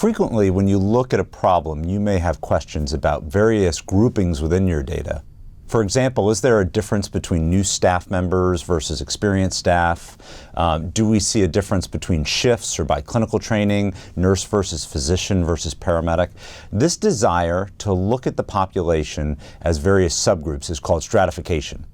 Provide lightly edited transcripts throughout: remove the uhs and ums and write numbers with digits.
Frequently, when you look at a problem, you may have questions about various groupings within your data. For example, is there a difference between new staff members versus experienced staff? Do we see a difference between shifts or by clinical training, nurse versus physician versus paramedic? This desire to look at the population as various subgroups is called stratification.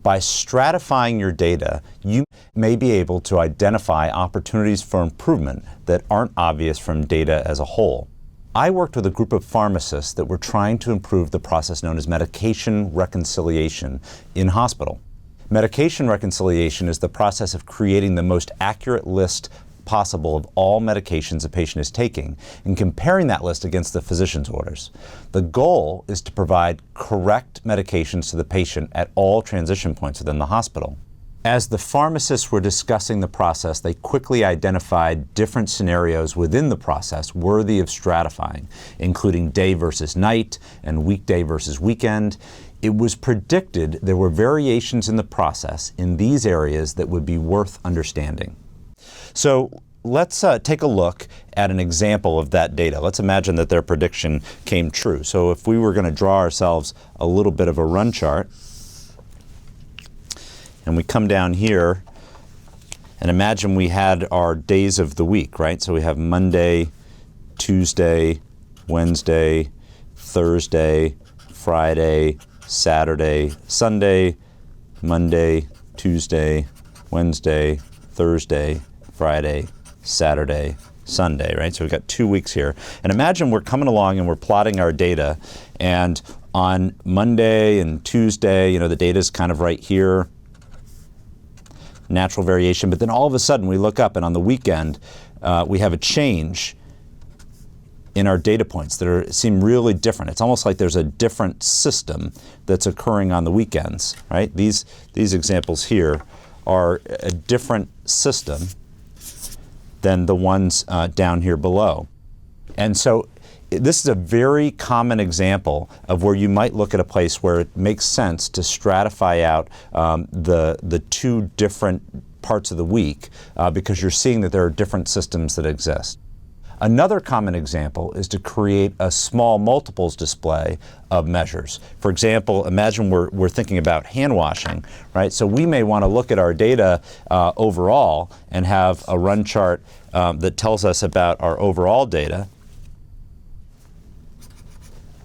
By stratifying your data, you may be able to identify opportunities for improvement that aren't obvious from data as a whole. I worked with a group of pharmacists that were trying to improve the process known as medication reconciliation in hospital. Medication reconciliation is the process of creating the most accurate list possible of all medications a patient is taking and comparing that list against the physician's orders. The goal is to provide correct medications to the patient at all transition points within the hospital. As the pharmacists were discussing the process, they quickly identified different scenarios within the process worthy of stratifying, including day versus night and weekday versus weekend. It was predicted there were variations in the process in these areas that would be worth understanding. So let's take a look at an example of that data. Let's imagine that their prediction came true. So if we were going to draw ourselves a little bit of a run chart, and we come down here and imagine we had our days of the week, right? So we have Monday, Tuesday, Wednesday, Thursday, Friday, Saturday, Sunday, Monday, Tuesday, Wednesday, Thursday, Friday, Saturday, Sunday, right? So we've got 2 weeks here. And imagine we're coming along and we're plotting our data, and on Monday and Tuesday, the data's kind of right here, natural variation, but then all of a sudden we look up and on the weekend we have a change in our data points that seem really different. It's almost like there's a different system that's occurring on the weekends, right? These examples here are a different system than the ones down here below. And so this is a very common example of where you might look at a place where it makes sense to stratify out the two different parts of the week because you're seeing that there are different systems that exist. Another common example is to create a small multiples display of measures. For example, imagine we're thinking about hand washing, right? So we may want to look at our data overall and have a run chart that tells us about our overall data.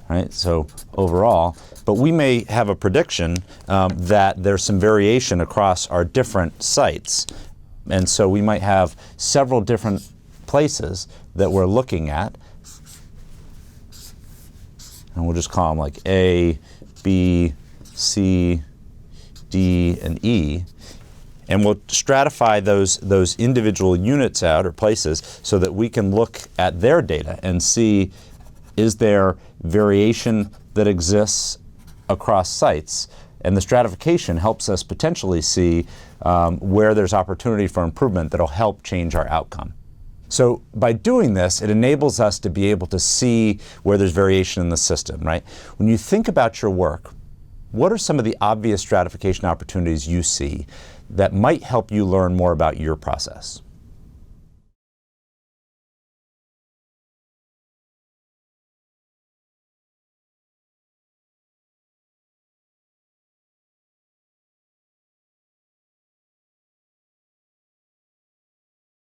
Right, so overall, but we may have a prediction that there's some variation across our different sites. And so we might have several different places that we're looking at. And we'll just call them like A, B, C, D, and E. And we'll stratify those individual units out or places so that we can look at their data and see, is there variation that exists across sites? And the stratification helps us potentially see where there's opportunity for improvement that'll help change our outcome. So by doing this, it enables us to be able to see where there's variation in the system, right? When you think about your work, what are some of the obvious stratification opportunities you see that might help you learn more about your process?